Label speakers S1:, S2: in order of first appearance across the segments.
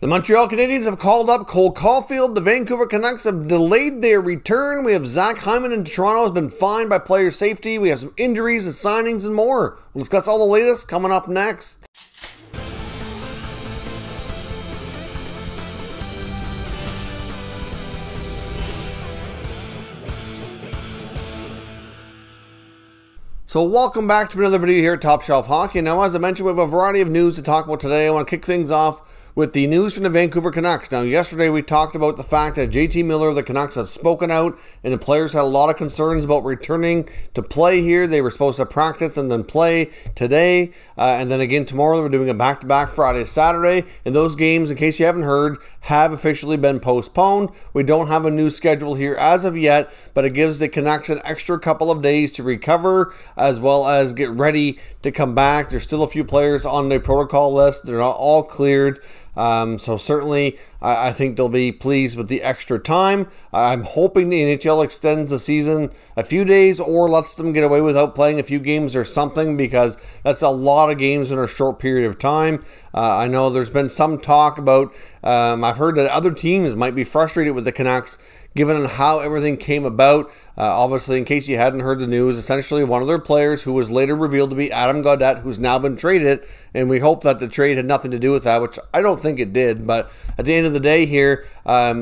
S1: The Montreal Canadiens have called up Cole Caufield. The Vancouver Canucks have delayed their return. We have Zach Hyman in Toronto has been fined by player safety. We have some injuries and signings and more. We'll discuss all the latest coming up next. So welcome back to another video here at Top Shelf Hockey. Now, as I mentioned, we have a variety of news to talk about today. I want to kick things off with the news from the Vancouver Canucks. Now, yesterday we talked about the fact that JT Miller of the Canucks had spoken out, and the players had a lot of concerns about returning to play here. They were supposed to practice and then play today, and then again tomorrow. They were doing a back-to-back Friday, Saturday, and those games, in case you haven't heard, have officially been postponed. We don't have a new schedule here as of yet, but it gives the Canucks an extra couple of days to recover as well as get ready to come back. There's still a few players on the protocol list. They're not all cleared. So certainly I think they'll be pleased with the extra time. I'm hoping the NHL extends the season a few days or lets them get away without playing a few games or something, because that's a lot of games in a short period of time. I know there's been some talk about, I've heard that other teams might be frustrated with the Canucks given how everything came about. Obviously, in case you hadn't heard the news, essentially one of their players, who was later revealed to be Adam Gaudette, who's now been traded, and we hope that the trade had nothing to do with that, which I don't think it did, but at the end of the day here,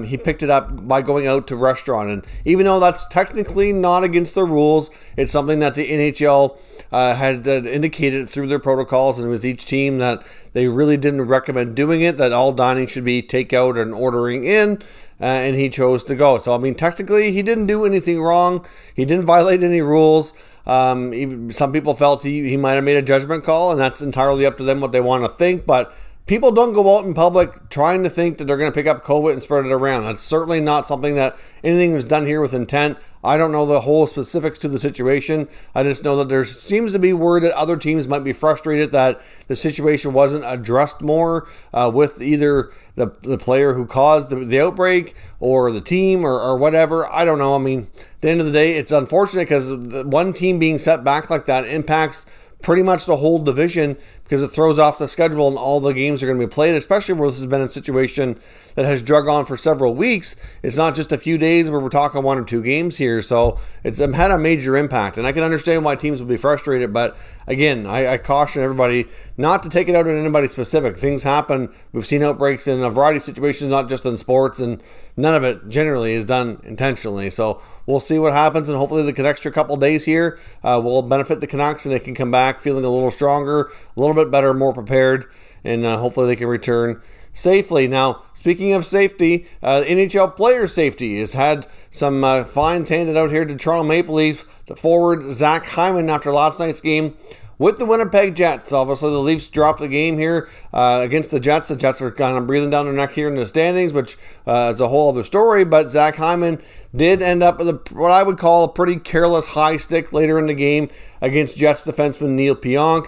S1: he picked it up by going out to a restaurant, and even though that's technically not against the rules, it's something that the NHL had indicated through their protocols and with each team that they really didn't recommend doing it, that all dining should be takeout and ordering in. And he chose to go. So, I mean, technically, he didn't do anything wrong. He didn't violate any rules. Even some people felt he might have made a judgment call, and that's entirely up to them what they want to think. But people don't go out in public trying to think that they're going to pick up COVID and spread it around. That's certainly not something that anything was done here with intent. I don't know the whole specifics to the situation. I just know that there seems to be word that other teams might be frustrated that the situation wasn't addressed more with either the player who caused the outbreak or the team or whatever. I don't know. I mean, at the end of the day, it's unfortunate because one team being set back like that impacts pretty much the whole division, because it throws off the schedule and all the games are going to be played, especially where this has been a situation that has drug on for several weeks. It's not just a few days where we're talking one or two games here, so it's had a major impact, and I can understand why teams will be frustrated, but again, I caution everybody not to take it out on anybody specific. Things happen. We've seen outbreaks in a variety of situations, not just in sports, and none of it generally is done intentionally, so we'll see what happens, and hopefully the extra couple days here will benefit the Canucks, and they can come back feeling a little stronger, a little bit better, more prepared, and hopefully they can return safely. Now, speaking of safety, NHL player safety has had some fines handed out here to Toronto Maple Leafs to forward Zach Hyman after last night's game with the Winnipeg Jets. Obviously, the Leafs dropped the game here against the Jets. The Jets are kind of breathing down their neck here in the standings, which is a whole other story. But Zach Hyman did end up with what I would call a pretty careless high stick later in the game against Jets defenseman Neil Pionk.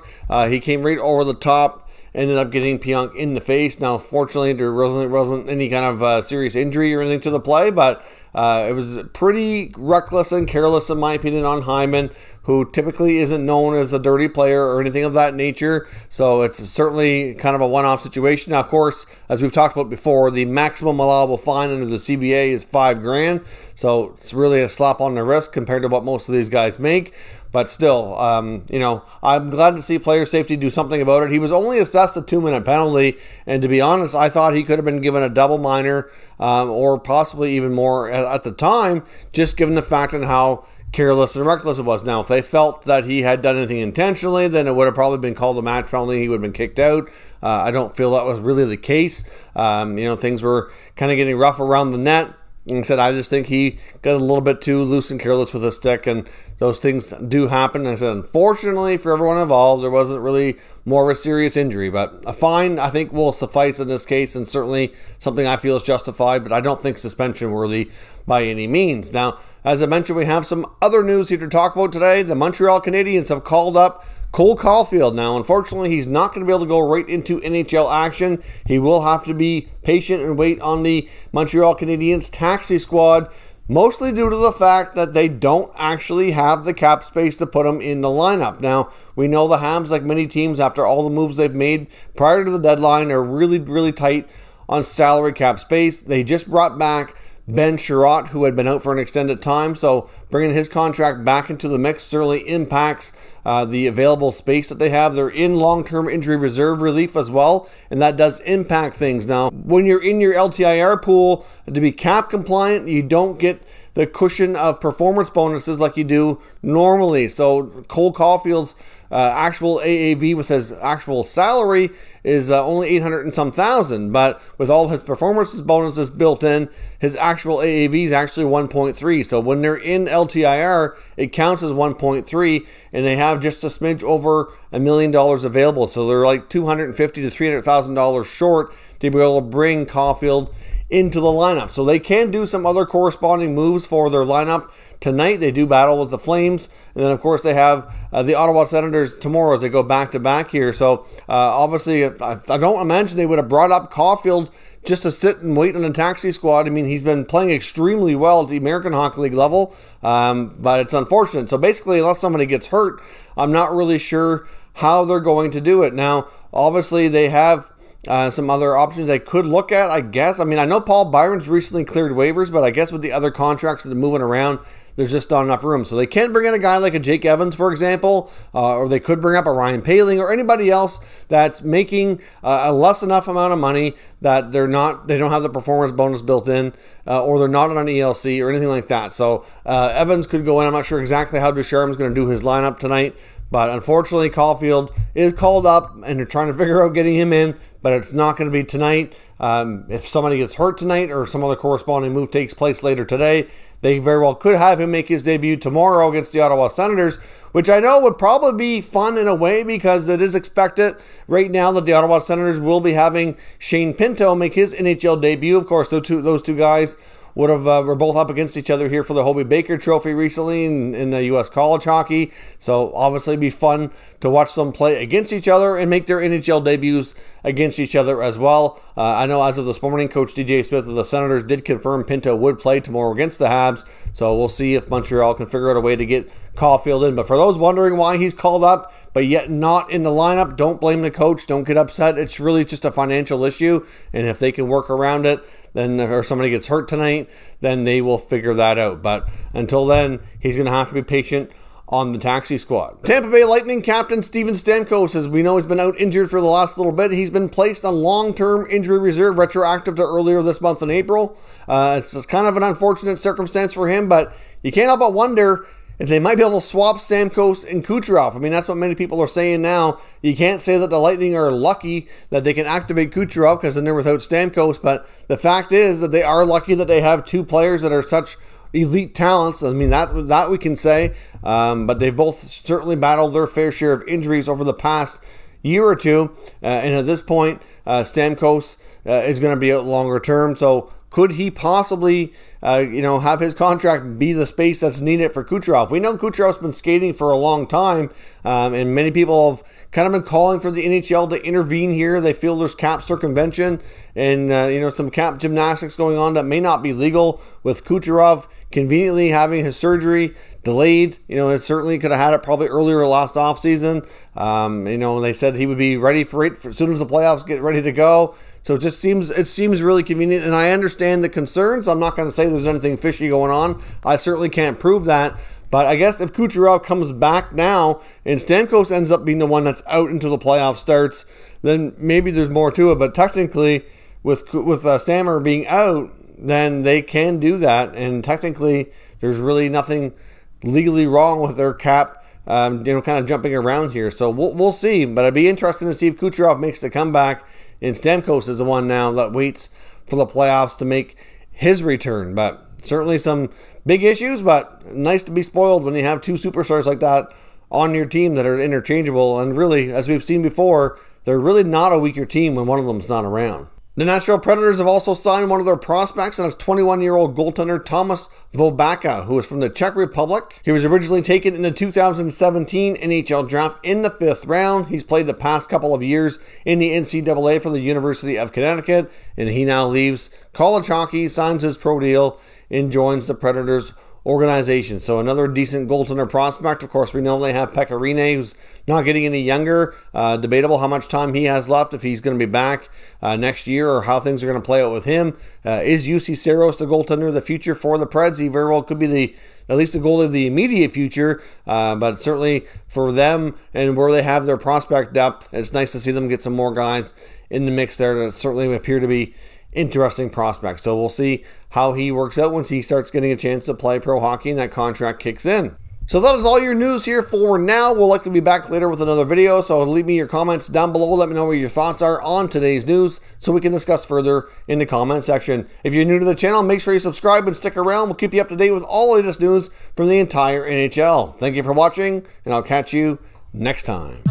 S1: He came right over the top, ended up getting Pionk in the face. Now, fortunately, there wasn't any kind of serious injury or anything to the play, but it was pretty reckless and careless, in my opinion, on Hyman, who typically isn't known as a dirty player or anything of that nature. So it's certainly kind of a one-off situation. Now, of course, as we've talked about before, the maximum allowable fine under the CBA is $5,000. So it's really a slap on the wrist compared to what most of these guys make. But still, you know, I'm glad to see player safety do something about it. He was only assessed a 2-minute penalty, and to be honest, I thought he could have been given a double minor or possibly even more at the time, just given the fact and how careless and reckless it was. Now, if they felt that he had done anything intentionally, then it would have probably been called a match penalty. He would have been kicked out. I don't feel that was really the case. You know, things were kind of getting rough around the net. And said, I just think he got a little bit too loose and careless with his stick, and those things do happen. And I said, unfortunately for everyone involved, there wasn't really more of a serious injury, but a fine, I think, will suffice in this case, and certainly something I feel is justified, but I don't think suspension worthy by any means. Now, as I mentioned, we have some other news here to talk about today. The Montreal Canadiens have called up Cole Caufield. Now, unfortunately, he's not going to be able to go right into NHL action. He will have to be patient and wait on the Montreal Canadiens taxi squad, mostly due to the fact that they don't actually have the cap space to put him in the lineup. Now, we know the Habs, like many teams, after all the moves they've made prior to the deadline, are really, really tight on salary cap space. They just brought back Ben Sherratt, who had been out for an extended time, so bringing his contract back into the mix certainly impacts the available space that they have. They're in long-term injury reserve relief as well, and that does impact things. Now, when you're in your LTIR pool, to be cap compliant, you don't get the cushion of performance bonuses like you do normally. So Cole Caufield's actual AAV with his actual salary is only 800 and some thousand, but with all his performance bonuses built in, his actual AAV is actually 1.3. So when they're in LTIR, it counts as 1.3, and they have just a smidge over $1 million available. So they're like $250,000 to $300,000 short to be able to bring Caufield into the lineup. So they can do some other corresponding moves for their lineup tonight. They do battle with the Flames, and then of course they have the Ottawa Senators tomorrow as they go back-to-back here. So obviously I don't imagine they would have brought up Caufield just to sit and wait on a taxi squad. I mean, he's been playing extremely well at the American Hockey League level, but it's unfortunate. So basically, unless somebody gets hurt, I'm not really sure how they're going to do it. Now, obviously they have some other options they could look at, I guess. I mean, I know Paul Byron's recently cleared waivers, but I guess with the other contracts that are moving around, there's just not enough room. So they can bring in a guy like a Jake Evans, for example, or they could bring up a Ryan Poehling or anybody else that's making a less enough amount of money that they don't have the performance bonus built in, or they're not on an ELC or anything like that. So Evans could go in. I'm not sure exactly how Ducharme's going to do his lineup tonight, but unfortunately Caufield is called up, and they're trying to figure out getting him in, but it's not going to be tonight. If somebody gets hurt tonight or some other corresponding move takes place later today, they very well could have him make his debut tomorrow against the Ottawa Senators, which I know would probably be fun in a way because it is expected right now that the Ottawa Senators will be having Shane Pinto make his NHL debut. Of course, those two guys were both up against each other here for the Hobey Baker Trophy recently in the U.S. college hockey. So obviously it'd be fun to watch them play against each other and make their NHL debuts against each other as well. I know as of this morning, Coach DJ Smith of the Senators did confirm Pinto would play tomorrow against the Habs. So we'll see if Montreal can figure out a way to get Caufield in. But for those wondering why he's called up but yet not in the lineup, don't blame the coach. Don't get upset. It's really just a financial issue. And if they can work around it, then or somebody gets hurt tonight, then they will figure that out. But until then, he's going to have to be patient on the taxi squad. Tampa Bay Lightning captain Steven Stamkos, as we know, has been out injured for the last little bit. He's been placed on long-term injury reserve, retroactive to earlier this month in April. It's kind of an unfortunate circumstance for him, but you can't help but wonder if they might be able to swap Stamkos and Kucherov. I mean, that's what many people are saying now. You can't say that the Lightning are lucky that they can activate Kucherov because then they're without Stamkos, but the fact is that they are lucky that they have two players that are such elite talents. I mean, that we can say, but they've both certainly battled their fair share of injuries over the past year or two, and at this point, Stamkos is going to be out longer term, so could he possibly, have his contract be the space that's needed for Kucherov? We know Kucherov's been skating for a long time, and many people have kind of been calling for the NHL to intervene here. They feel there's cap circumvention and, some cap gymnastics going on that may not be legal with Kucherov conveniently having his surgery delayed. It certainly could have had it probably earlier last offseason. They said he would be ready for it as soon as the playoffs get ready to go. So it seems really convenient, and I understand the concerns. I'm not going to say there's anything fishy going on. I certainly can't prove that. But I guess if Kucherov comes back now and Stamkos ends up being the one that's out until the playoff starts, then maybe there's more to it. But technically, with Stammer being out, then they can do that. And technically, there's really nothing legally wrong with their cap, kind of jumping around here. So we'll see. But it'd be interesting to see if Kucherov makes the comeback. And Stamkos is the one now that waits for the playoffs to make his return. But certainly some big issues, but nice to be spoiled when you have two superstars like that on your team that are interchangeable. And really, as we've seen before, they're really not a weaker team when one of them's not around. The Nashville Predators have also signed one of their prospects, and it's 21-year-old goaltender Thomas Vobaka, who is from the Czech Republic. He was originally taken in the 2017 NHL draft in the 5th round. He's played the past couple of years in the NCAA for the University of Connecticut, and he now leaves college hockey, signs his pro deal, and joins the Predators organization. So another decent goaltender prospect. Of course, we know they have Pekka Rinne, who's not getting any younger. Debatable how much time he has left, if he's going to be back next year, or how things are going to play out with him. Is UC Saros the goaltender of the future for the Preds? He very well could be at least the goalie of the immediate future, but certainly for them and where they have their prospect depth, it's nice to see them get some more guys in the mix there that certainly appear to be interesting prospects. So we'll see how he works out once he starts getting a chance to play pro hockey and that contract kicks in. So that is all your news here for now. We'll likely be back later with another video, so leave me your comments down below. Let me know what your thoughts are on today's news so we can discuss further in the comment section. If you're new to the channel, make sure you subscribe and stick around. We'll keep you up to date with all the latest news from the entire NHL. Thank you for watching, and I'll catch you next time.